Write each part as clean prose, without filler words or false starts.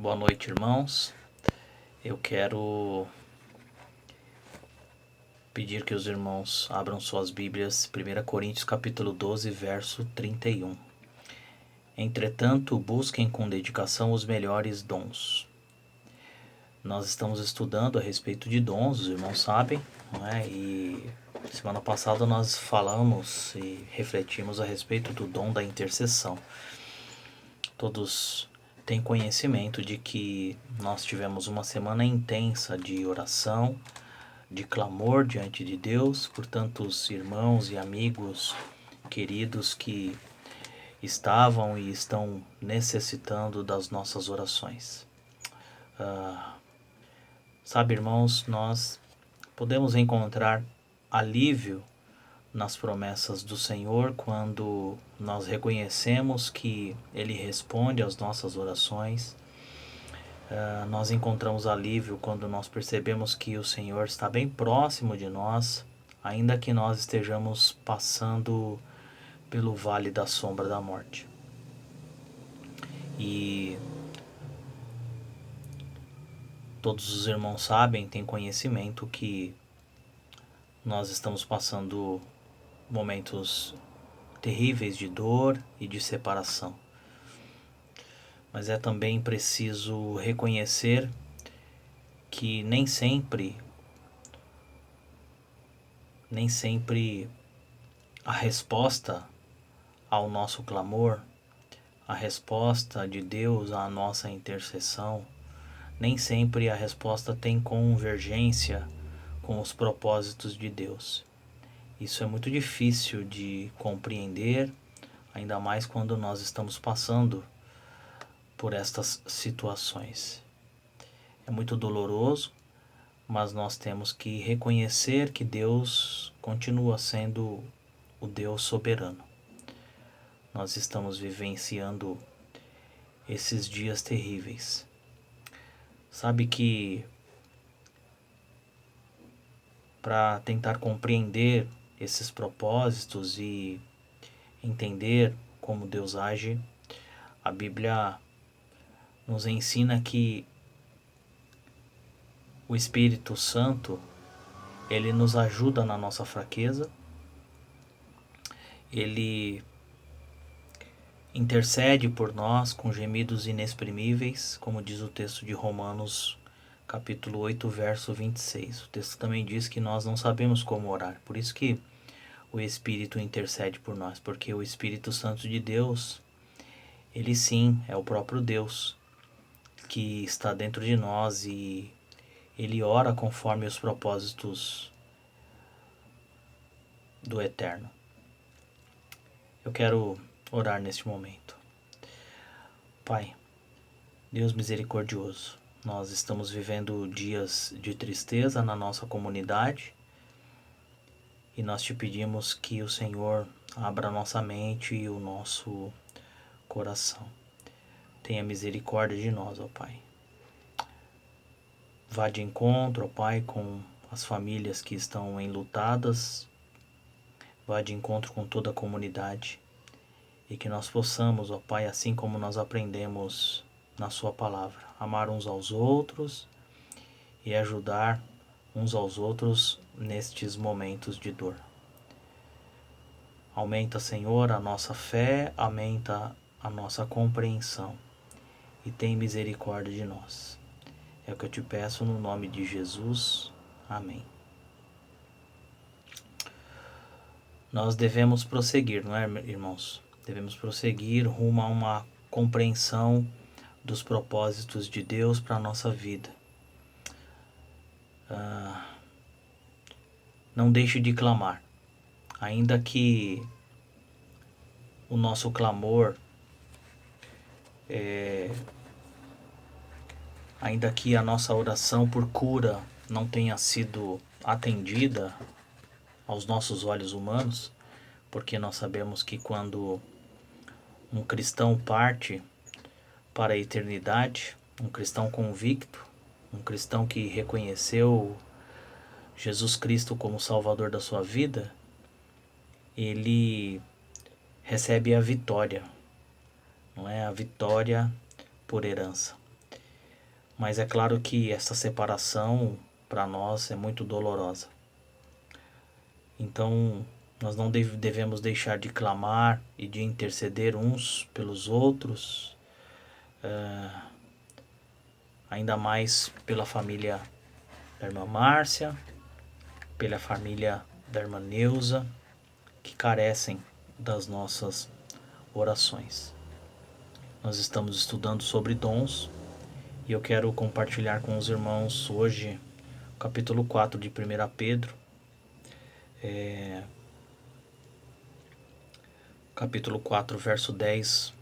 Boa noite, irmãos. Eu quero pedir que os irmãos abram suas Bíblias, 1 Coríntios capítulo 12, verso 31. Entretanto, busquem com dedicação os melhores dons. Nós estamos estudando a respeito de dons, os irmãos sabem, não é? E semana passada nós falamos e refletimos a respeito do dom da intercessão. Todos têm conhecimento de que nós tivemos uma semana intensa de oração, de clamor diante de Deus por tantos irmãos e amigos queridos que estavam e estão necessitando das nossas orações. Sabe, irmãos, nós podemos encontrar alívio nas promessas do Senhor quando nós reconhecemos que Ele responde às nossas orações. Nós encontramos alívio quando nós percebemos que o Senhor está bem próximo de nós, ainda que nós estejamos passando pelo vale da sombra da morte. E todos os irmãos sabem, têm conhecimento que nós estamos passando momentos terríveis de dor e de separação. Mas é também preciso reconhecer que nem sempre a resposta ao nosso clamor, a resposta de Deus à nossa intercessão, nem sempre a resposta tem convergência com os propósitos de Deus. Isso é muito difícil de compreender, ainda mais quando nós estamos passando por estas situações. É muito doloroso, mas nós temos que reconhecer que Deus continua sendo o Deus soberano. Nós estamos vivenciando esses dias terríveis. Sabe que para tentar compreender esses propósitos e entender como Deus age, a Bíblia nos ensina que o Espírito Santo, ele nos ajuda na nossa fraqueza, ele intercede por nós com gemidos inexprimíveis, como diz o texto de Romanos, capítulo 8, verso 26. O texto também diz que nós não sabemos como orar, por isso que o Espírito intercede por nós, porque o Espírito Santo de Deus, ele sim é o próprio Deus que está dentro de nós e ele ora conforme os propósitos do Eterno. Eu quero orar neste momento. Pai, Deus misericordioso, nós estamos vivendo dias de tristeza na nossa comunidade e nós te pedimos que o Senhor abra a nossa mente e o nosso coração. Tenha misericórdia de nós, ó Pai. Vá de encontro, ó Pai, com as famílias que estão enlutadas. Vá de encontro com toda a comunidade. E que nós possamos, ó Pai, assim como nós aprendemos na Sua palavra, amar uns aos outros e ajudar uns aos outros nestes momentos de dor. Aumenta, Senhor, a nossa fé, aumenta a nossa compreensão e tem misericórdia de nós. É o que eu te peço no nome de Jesus. Amém. Nós devemos prosseguir, não é, irmãos? Devemos prosseguir rumo a uma compreensão dos propósitos de Deus para a nossa vida. Não deixe de clamar, ainda que o nosso clamor, ainda que a nossa oração por cura não tenha sido atendida aos nossos olhos humanos, porque nós sabemos que quando um cristão parte para a eternidade, um cristão convicto, um cristão que reconheceu Jesus Cristo como Salvador da sua vida, ele recebe a vitória, não é? A vitória por herança. Mas é claro que essa separação para nós é muito dolorosa. Então, nós não devemos deixar de clamar e de interceder uns pelos outros, ainda mais pela família da irmã Márcia, pela família da irmã Neuza, que carecem das nossas orações. Nós estamos estudando sobre dons e eu quero compartilhar com os irmãos hoje o capítulo 4 de 1 Pedro. Capítulo 4, verso 10,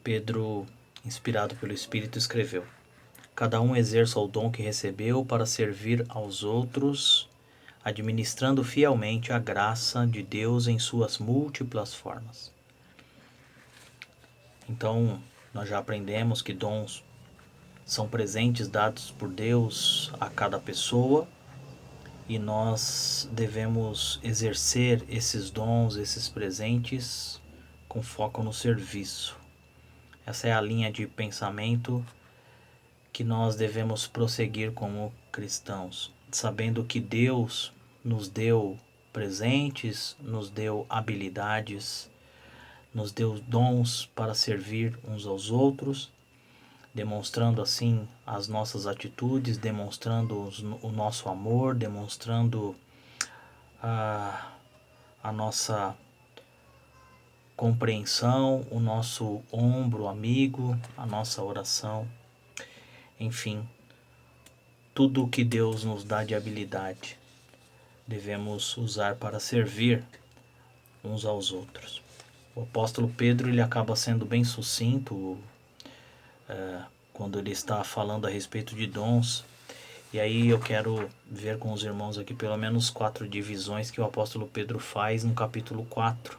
Pedro, inspirado pelo Espírito, escreveu: Cada um exerça o dom que recebeu para servir aos outros, administrando fielmente a graça de Deus em suas múltiplas formas. Então, nós já aprendemos que dons são presentes dados por Deus a cada pessoa e nós devemos exercer esses dons, esses presentes, com foco no serviço. Essa é a linha de pensamento que nós devemos prosseguir como cristãos, sabendo que Deus nos deu presentes, nos deu habilidades, nos deu dons para servir uns aos outros, demonstrando assim as nossas atitudes, demonstrando o nosso amor, demonstrando a nossa compreensão, o nosso ombro amigo, a nossa oração, enfim, tudo o que Deus nos dá de habilidade devemos usar para servir uns aos outros. O apóstolo Pedro ele acaba sendo bem sucinto quando ele está falando a respeito de dons. E aí eu quero ver com os irmãos aqui pelo menos 4 divisões que o apóstolo Pedro faz no capítulo 4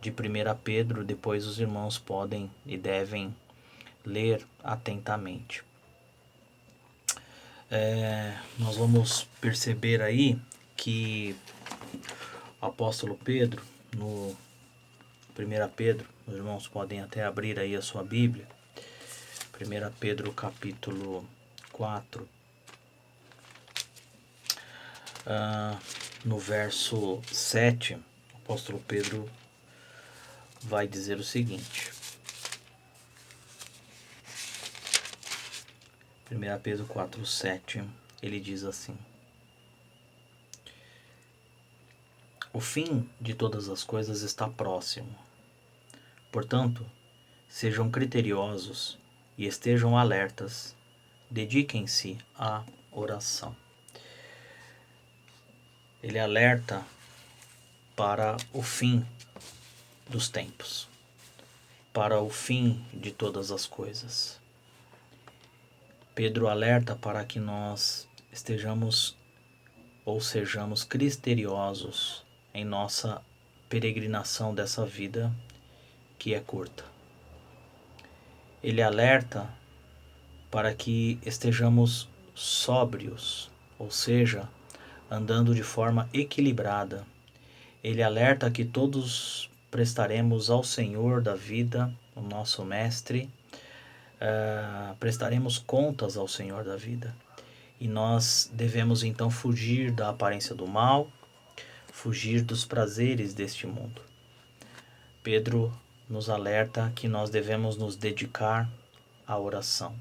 de 1 Pedro. Depois os irmãos podem e devem ler atentamente. Nós vamos perceber aí que o apóstolo Pedro, no 1 Pedro, os irmãos podem até abrir aí a sua Bíblia, 1 Pedro capítulo 4, no verso 7, o apóstolo Pedro vai dizer o seguinte: 1 Pedro 4, 7, ele diz assim: O fim de todas as coisas está próximo. Portanto, sejam criteriosos e estejam alertas. Dediquem-se à oração. Ele alerta para o fim dos tempos, para o fim de todas as coisas. Pedro alerta para que nós estejamos ou sejamos criteriosos em nossa peregrinação dessa vida que é curta. Ele alerta para que estejamos sóbrios, ou seja, andando de forma equilibrada. Ele alerta que todos prestaremos ao Senhor da vida, o nosso Mestre, prestaremos contas ao Senhor da vida. E nós devemos então fugir da aparência do mal, fugir dos prazeres deste mundo. Pedro nos alerta que nós devemos nos dedicar à oração.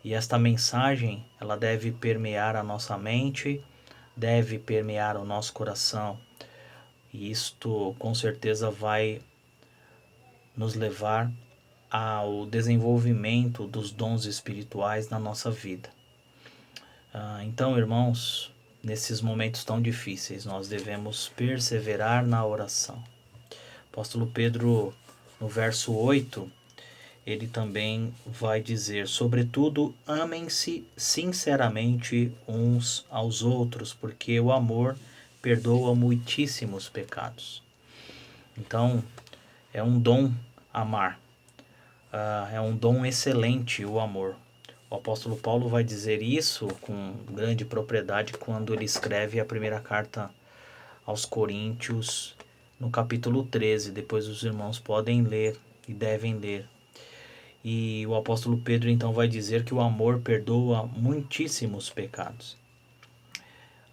E esta mensagem, ela deve permear a nossa mente, deve permear o nosso coração. E isto com certeza vai nos levar ao desenvolvimento dos dons espirituais na nossa vida. Então, irmãos, nesses momentos tão difíceis, nós devemos perseverar na oração. O apóstolo Pedro, no verso 8, ele também vai dizer: sobretudo, amem-se sinceramente uns aos outros, porque o amor perdoa muitíssimos pecados. Então, é um dom amar. É um dom excelente o amor. O apóstolo Paulo vai dizer isso com grande propriedade quando ele escreve a primeira carta aos Coríntios, no capítulo 13. Depois os irmãos podem ler e devem ler. E o apóstolo Pedro então vai dizer que o amor perdoa muitíssimos pecados.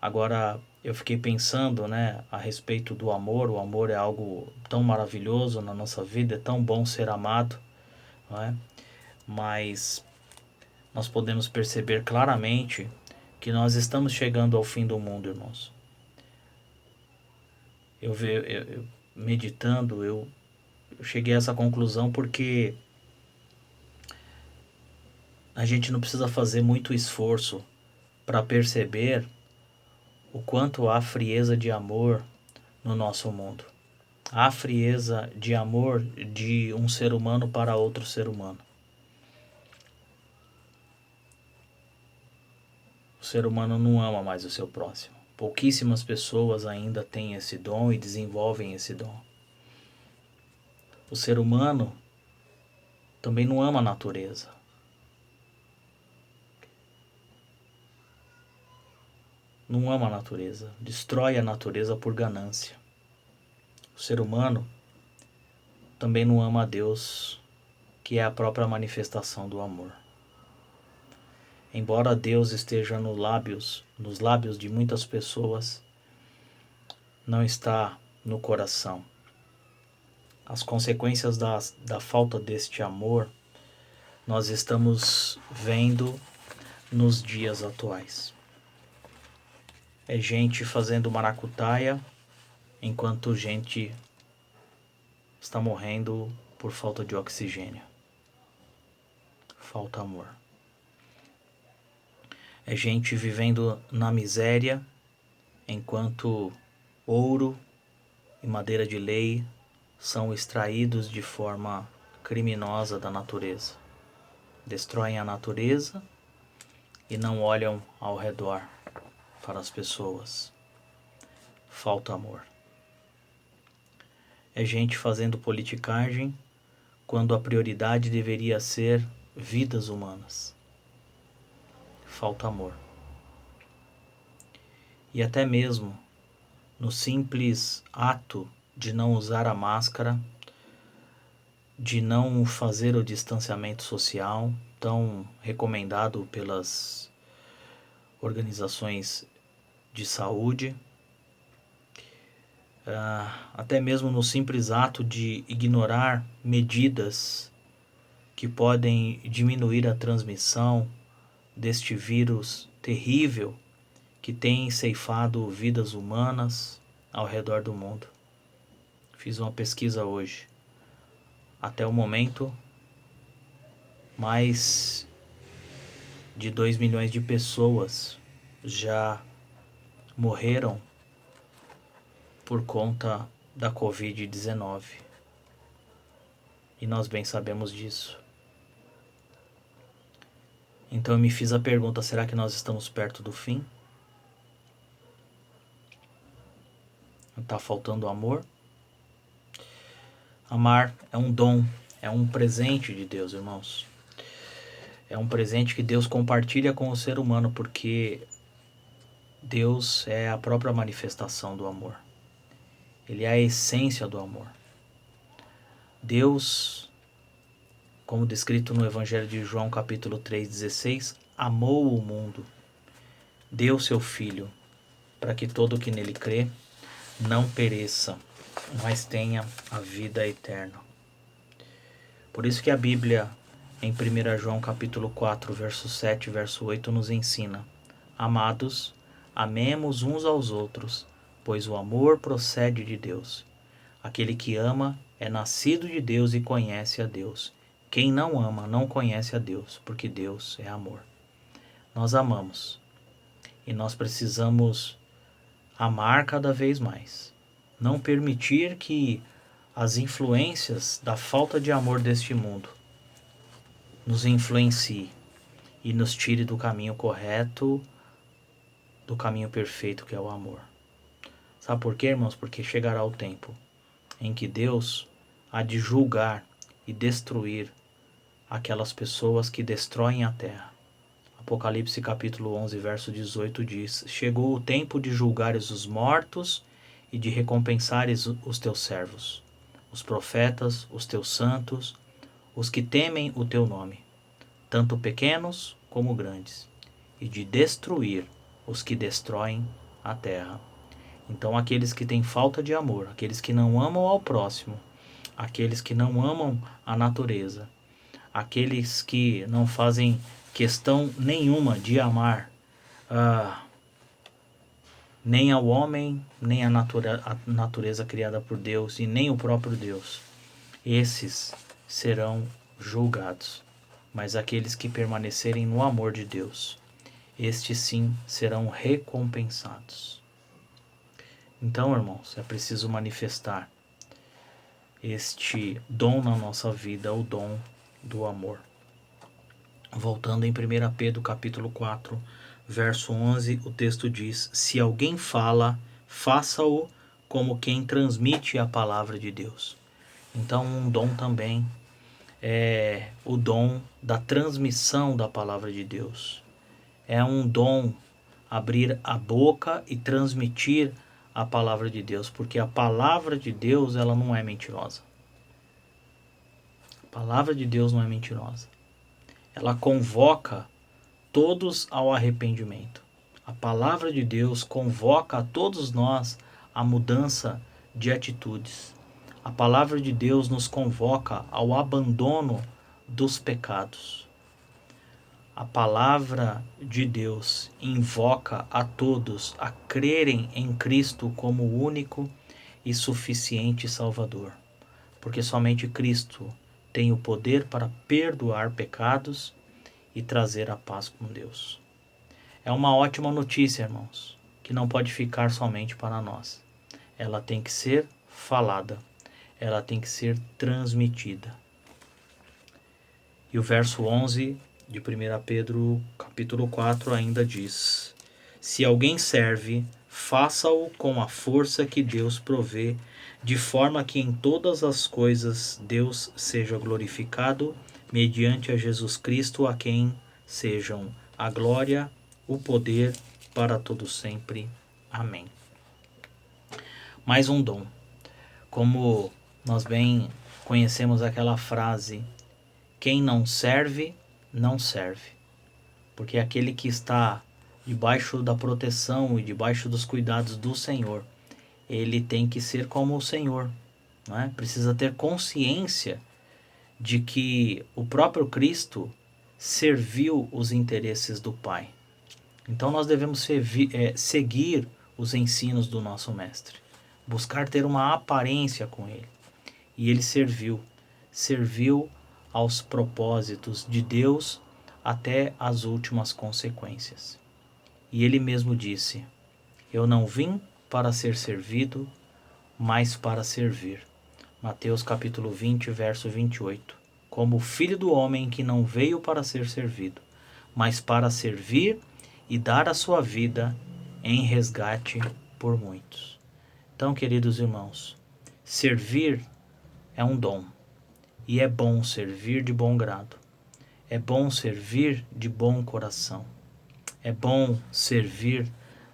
Agora, eu fiquei pensando, né, a respeito do amor. O amor é algo tão maravilhoso na nossa vida, é tão bom ser amado, não é? Mas nós podemos perceber claramente que nós estamos chegando ao fim do mundo, irmãos. Meditando, eu cheguei a essa conclusão porque a gente não precisa fazer muito esforço para perceber o quanto há frieza de amor no nosso mundo. Há frieza de amor de um ser humano para outro ser humano. O ser humano não ama mais o seu próximo. Pouquíssimas pessoas ainda têm esse dom e desenvolvem esse dom. O ser humano também não ama a natureza. Não ama a natureza. Destrói a natureza por ganância. O ser humano também não ama a Deus, que é a própria manifestação do amor. Embora Deus esteja nos lábios de muitas pessoas, não está no coração. As consequências da falta deste amor nós estamos vendo nos dias atuais. É gente fazendo maracutaia enquanto gente está morrendo por falta de oxigênio. Falta amor. É gente vivendo na miséria enquanto ouro e madeira de lei são extraídos de forma criminosa da natureza. Destroem a natureza e não olham ao redor para as pessoas. Falta amor. É gente fazendo politicagem quando a prioridade deveria ser vidas humanas. Falta amor. E até mesmo no simples ato de não usar a máscara, de não fazer o distanciamento social tão recomendado pelas organizações de saúde, até mesmo no simples ato de ignorar medidas que podem diminuir a transmissão deste vírus terrível que tem ceifado vidas humanas ao redor do mundo. Fiz uma pesquisa hoje. Até o momento, mais de 2 milhões de pessoas já morreram por conta da Covid-19. E nós bem sabemos disso. Então eu me fiz a pergunta, será que nós estamos perto do fim? Está faltando amor? Amar é um dom, é um presente de Deus, irmãos. É um presente que Deus compartilha com o ser humano, porque Deus é a própria manifestação do amor. Ele é a essência do amor. Deus, como descrito no Evangelho de João, capítulo 3,16, amou o mundo, deu seu Filho, para que todo que nele crê não pereça, mas tenha a vida eterna. Por isso que a Bíblia, em 1 João capítulo 4, verso 7 e verso 8, nos ensina: Amados, amemos uns aos outros, pois o amor procede de Deus. Aquele que ama é nascido de Deus e conhece a Deus. Quem não ama não conhece a Deus, porque Deus é amor. Nós amamos e nós precisamos amar cada vez mais. Não permitir que as influências da falta de amor deste mundo nos influencie e nos tire do caminho correto, do caminho perfeito que é o amor. Sabe por quê, irmãos? Porque chegará o tempo em que Deus há de julgar e destruir aquelas pessoas que destroem a terra. Apocalipse capítulo 11, verso 18 diz: Chegou o tempo de julgares os mortos e de recompensares os teus servos, os profetas, os teus santos, os que temem o teu nome, tanto pequenos como grandes, e de destruir os que destroem a terra. Então, aqueles que têm falta de amor, aqueles que não amam ao próximo, aqueles que não amam a natureza, aqueles que não fazem questão nenhuma de amar nem ao homem, nem a natureza criada por Deus e nem o próprio Deus, esses serão julgados. Mas aqueles que permanecerem no amor de Deus, estes sim serão recompensados. Então, irmãos, é preciso manifestar este dom na nossa vida, o dom do amor. Voltando em 1 Pedro capítulo 4, verso 11, o texto diz: se alguém fala, faça-o como quem transmite a palavra de Deus. Então, um dom também é o dom da transmissão da palavra de Deus. É um dom abrir a boca e transmitir a palavra de Deus, porque a palavra de Deus, ela não é mentirosa. A palavra de Deus não é mentirosa. Ela convoca todos ao arrependimento. A palavra de Deus convoca a todos nós à mudança de atitudes. A palavra de Deus nos convoca ao abandono dos pecados. A palavra de Deus invoca a todos a crerem em Cristo como o único e suficiente Salvador, porque somente Cristo tem o poder para perdoar pecados e trazer a paz com Deus. É uma ótima notícia, irmãos, que não pode ficar somente para nós. Ela tem que ser falada, ela tem que ser transmitida. E o verso 11 de 1 Pedro capítulo 4 ainda diz: se alguém serve, faça-o com a força que Deus provê, de forma que em todas as coisas Deus seja glorificado, mediante a Jesus Cristo, a quem sejam a glória, o poder para todo sempre. Amém. Mais um dom. Como nós bem conhecemos aquela frase: quem não serve, não serve. Porque aquele que está debaixo da proteção e debaixo dos cuidados do Senhor, ele tem que ser como o Senhor, não é? Precisa ter consciência de que o próprio Cristo serviu os interesses do Pai. Então nós devemos seguir os ensinos do nosso Mestre, buscar ter uma aparência com Ele. E Ele serviu aos propósitos de Deus até as últimas consequências. E Ele mesmo disse: eu não vim para ser servido, mas para servir. Mateus capítulo 20, verso 28. Como o Filho do Homem que não veio para ser servido, mas para servir e dar a sua vida em resgate por muitos. Então, queridos irmãos, servir é um dom. E é bom servir de bom grado. É bom servir de bom coração. É bom servir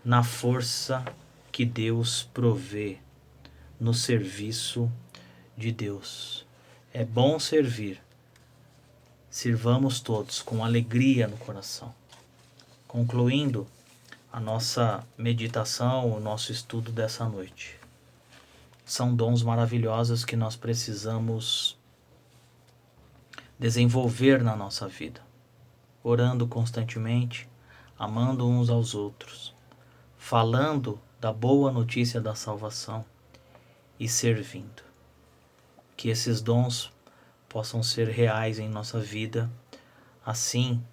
na força que Deus provê, no serviço de Deus. É bom servir. Sirvamos todos com alegria no coração. Concluindo a nossa meditação, o nosso estudo dessa noite. São dons maravilhosos que nós precisamos desenvolver na nossa vida, orando constantemente, amando uns aos outros, falando da boa notícia da salvação e servindo. Que esses dons possam ser reais em nossa vida, assim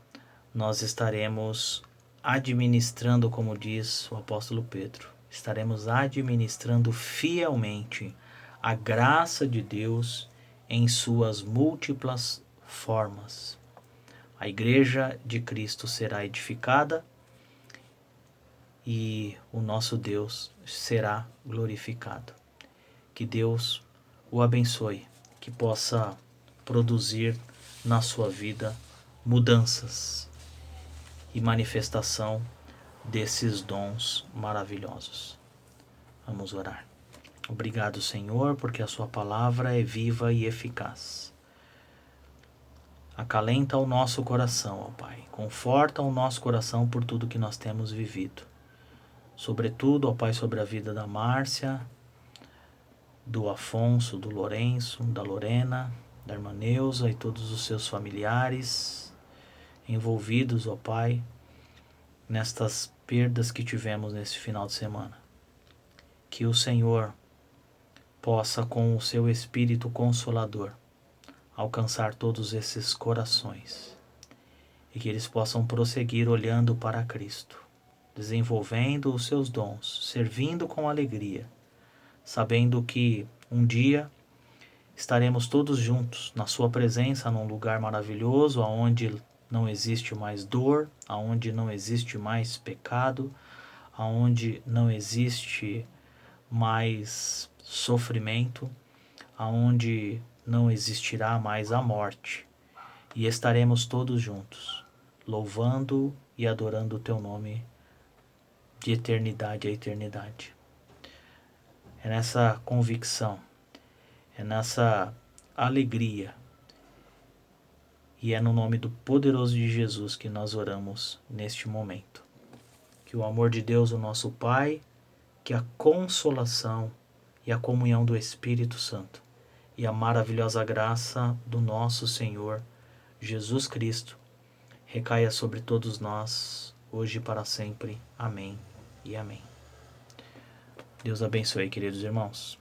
nós estaremos administrando, como diz o apóstolo Pedro, estaremos administrando fielmente a graça de Deus em suas múltiplas formas. A igreja de Cristo será edificada e o nosso Deus será glorificado. Que Deus o abençoe, que possa produzir na sua vida mudanças e manifestação desses dons maravilhosos. Vamos orar. Obrigado, Senhor, porque a sua palavra é viva e eficaz. Acalenta o nosso coração, ó Pai. Conforta o nosso coração por tudo que nós temos vivido. Sobretudo, ó Pai, sobre a vida da Márcia, do Afonso, do Lourenço, da Lorena, da irmã Neuza e todos os seus familiares envolvidos, ó Pai, nestas perdas que tivemos nesse final de semana. Que o Senhor possa, com o seu Espírito Consolador, alcançar todos esses corações e que eles possam prosseguir olhando para Cristo, desenvolvendo os seus dons, servindo com alegria, sabendo que um dia estaremos todos juntos na sua presença num lugar maravilhoso, aonde não existe mais dor, aonde não existe mais pecado, aonde não existe mais sofrimento, aonde não existirá mais a morte, e estaremos todos juntos, louvando e adorando o teu nome de eternidade a eternidade. É nessa convicção, é nessa alegria, e é no nome do poderoso de Jesus que nós oramos neste momento. Que o amor de Deus, o nosso Pai, que a consolação e a comunhão do Espírito Santo e a maravilhosa graça do nosso Senhor Jesus Cristo recaia sobre todos nós, hoje e para sempre. Amém e amém. Deus abençoe, queridos irmãos.